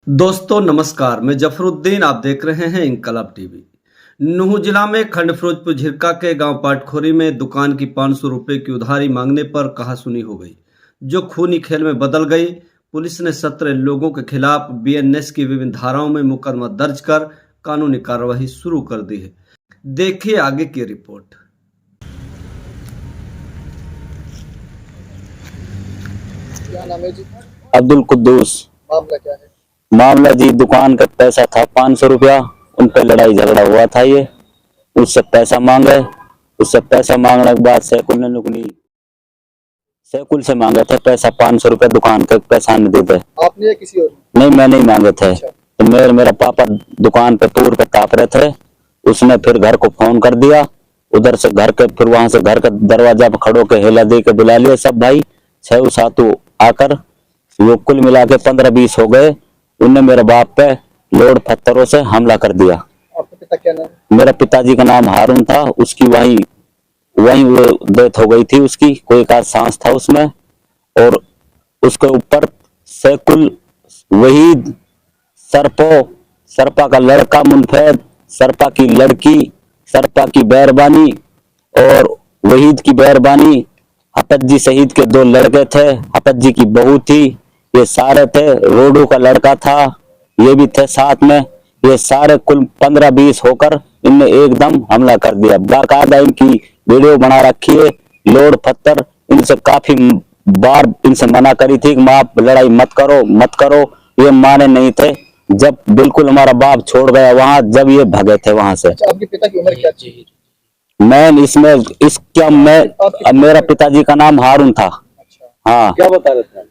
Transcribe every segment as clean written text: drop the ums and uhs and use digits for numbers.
दोस्तों नमस्कार, मैं जफरुद्दीन, आप देख रहे हैं इंकलाब टीवी। नूह जिला में खंड फिरोजपुर झिरका के गांव पाटखोरी में दुकान की 500 रुपए की उधारी मांगने पर कहासुनी हो गई, जो खूनी खेल में बदल गई। पुलिस ने 17 लोगों के खिलाफ बीएनएस की विभिन्न धाराओं में मुकदमा दर्ज कर कानूनी कार्रवाई शुरू कर दी है। देखिए आगे की रिपोर्ट। क्या नाम है जी? अब्दुल कुद्दूस। मामला क्या है? मामला जी, दुकान का पैसा था 500 रुपया, उन पे लड़ाई झगड़ा हुआ था। ये उससे पैसा मांगे, उससे पैसा मांगने के बाद सैकुल से मांगे थे पैसा 500 रुपया, दुकान का पैसा नहीं देते। आपने या किसी और? नहीं, मैं नहीं मांगे थे। अच्छा। तो मेरा पापा दुकान पे टूर पे ताप रहे थे, उसने फिर घर को फोन कर दिया, उधर से घर के, फिर वहां से घर का दरवाजा पे खड़ो के हेला दे के बुला लिए सब भाई 6-7 आकर। वो कुल मिला के 15-20 हो गए। उनने मेरे बाप पे लोड पत्थरों से हमला कर दिया। आपके पिता क्या नाम? मेरा पिताजी का नाम हारून था, उसकी वही वो डेथ हो गई थी। उसकी कोई का सांस था उसमें, और उसके ऊपर सैकुल वहीद सरपा का लड़का मुनफैद, सरपा की लड़की, सरपा की बैरबानी और वहीद की बैरबानी, हफत जी शहीद के 2 लड़के थे, हफत जी की बहू थी, ये सारे थे। रोडू का लड़का था, ये भी थे साथ में। ये सारे कुल 15-20 होकर इनने एकदम हमला कर दिया। बाकायदा इनकी वीडियो बना रखी है। लोड पत्थर, इनसे काफी बार इनसे मना करी थी कि आप लड़ाई मत करो। ये माने नहीं थे। जब बिल्कुल हमारा बाप छोड़ गया वहां, जब ये भगे थे वहां से। अच्छा, आपके पिता की उम्र क्या थी? मेरा पिताजी का नाम हारून था। अच्छा। हाँ। क्या बता रहे थे?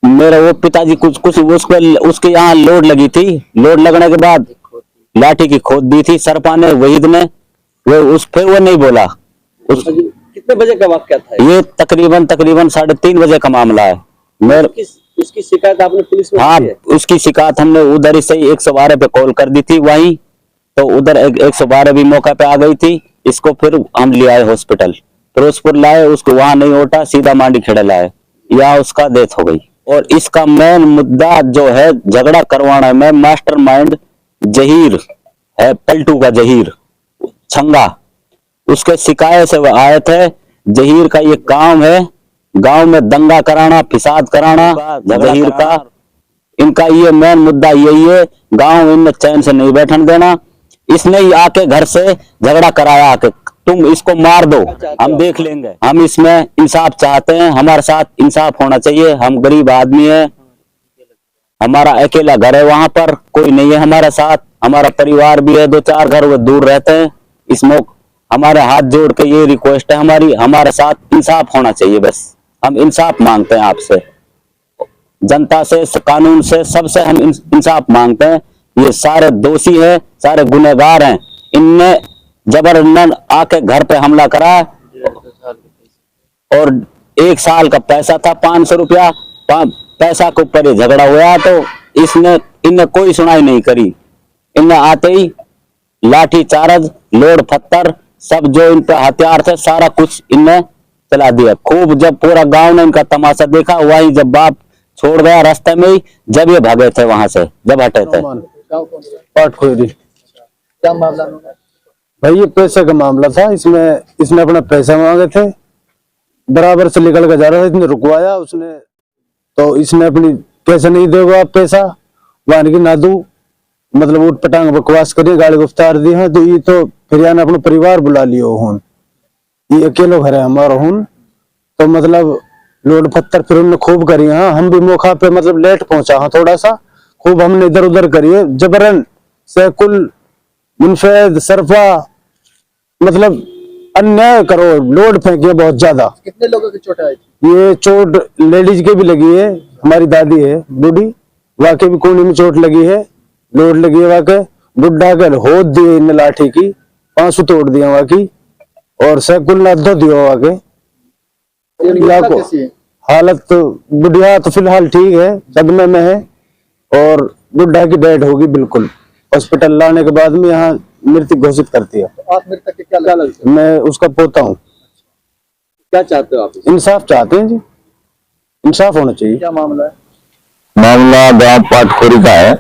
मेरा वो पिताजी कुछ उसके यहाँ लोड लगी थी। लोड लगने के बाद लाठी की खोद दी थी सरपा ने, वहीद ने। फिर वो नहीं बोला। कितने बजे का वाकया था? ये तकरीबन 3:30 बजे का मामला है। इसकी शिकायत आपने पुलिस में? हाँ, उसकी शिकायत हमने उधर से 112 पे कॉल कर दी थी वहीं, तो उधर 112 भी मौका पे आ गई थी। इसको फिर हम ले आए हॉस्पिटल, फिरोजपुर लाए, उसको वहां नहीं उठा, सीधा मांडी खेड़ा लाए, या उसका डेथ हो गई। और इसका मेन मुद्दा जो है झगड़ा करवाना में, मास्टरमाइंड जहीर है, पलटू का जहीर छंगा, उसके शिकायत से वो आए थे। जहीर का ये काम है, गांव में दंगा कराना, फिसाद कराना जहीर का। इनका ये मेन मुद्दा यही है, गांव इनमें चैन से नहीं बैठने देना। इसने ही आके घर से झगड़ा कराया आके, तुम इसको मार दो, हम देख लेंगे। हम इसमें इंसाफ चाहते हैं, हमारे साथ इंसाफ होना चाहिए। हम गरीब आदमी हैं, हमारा अकेला घर है, वहां पर कोई नहीं है हमारे साथ। हमारा परिवार भी है, 2-4 घर वो दूर रहते हैं। इसमें हमारे हाथ जोड़ के ये रिक्वेस्ट है हमारी, हमारे साथ इंसाफ होना चाहिए। बस हम इंसाफ मांगते हैं आपसे, जनता से, कानून से, सबसे हम इंसाफ मांगते हैं। ये सारे दोषी हैं, सारे गुनहगार हैं। इनने जबरन आके घर पे हमला करा, और 1 साल का पैसा था 500 रुपया। पैसा के ऊपर ये झगड़ा हुआ, तो इनने कोई सुनाई नहीं करी। इनने आते ही लाठी चार्ज, लोड पत्थर, सब जो इन पे हथियार थे, सारा कुछ इनने चला दिया। खूब जब पूरा गांव ने इनका तमाशा देखा, वही जब बाप छोड़ गया रास्ते में ही, जब ये भागे थे वहां से, जब हटे थे। पाटखोरी। क्या मामला है भाई, ये पैसे का मामला था। इसने अपना पैसा मांगे थे, बराबर से निकल के जा रहा था, इसने रुकवाया उसने, तो इसने अपनी पैसे नहीं देगा आप पैसा, वाहन की ना दू, मतलब उठ पटांग बकवास करिए, गाड़ी को उतार दी है। तो ये तो फिर यानी अपना परिवार बुला लियो हूं, ये अकेलो घर है हमारा हूं, तो मतलब लोड पत्थर फिर उन्होंने खूब करी। हाँ, हम भी मौका पे मतलब लेट पहुंचा, हाँ थोड़ा सा, खूब हमने इधर उधर करिए, जबरन सैकुल, मुनफैद, सरफा, मतलब अन्याय करो, लोड फेंकिए बहुत ज्यादा। कितने लोगों की चोट आई थी? ये चोट लेडीज के भी लगी है, हमारी दादी है बूढ़ी, वाके भी कोने में चोट लगी है, लोड लगी है वाके। बुढ़ा के होद दिए इन लाठी की, 500 तोड़ दिया वाकी, और सैकुल ने अद्धो दिया वाके। हालत तो बुढ़िया तो फिलहाल ठीक है, सदमे में है, और बुढ़ा की डेड होगी बिल्कुल। हॉस्पिटल लाने के बाद में यहाँ मृत्यु घोषित करती है। तो आप मृतक के क्या लगते हैं? मैं उसका पोता हूँ। क्या चाहते हो आप? इंसाफ चाहते हैं जी, इंसाफ होना चाहिए। क्या मामला है? मामला गांव पाटखोरी का है।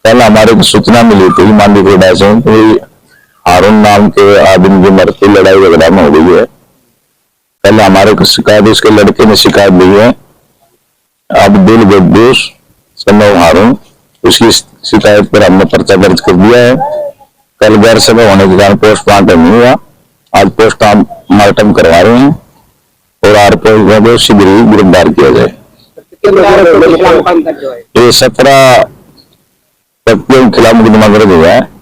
कल हमारे को सूचना मिली थी मांडीकोटा से कोई हारून नाम के आदमी की मृत्यु लड़ाई झगड़ा में हो गई है। कल हमारे को शिकायत उसके लड़के ने शिकायत दी है, अब्दुल गद्दूस सन्नो हारून, उसकी शिकायत पर हमने पर्चा दर्ज कर दिया है। कल गैर समय होने के कारण पोस्टमार्टम नहीं हुआ, आज पोस्टमार्टम करवा रहे हैं और आरोपियों को शीघ्र ही गिरफ्तार किया जाए। ये 17 व्यक्तियों के खिलाफ मुकदमा दर्ज हुआ है।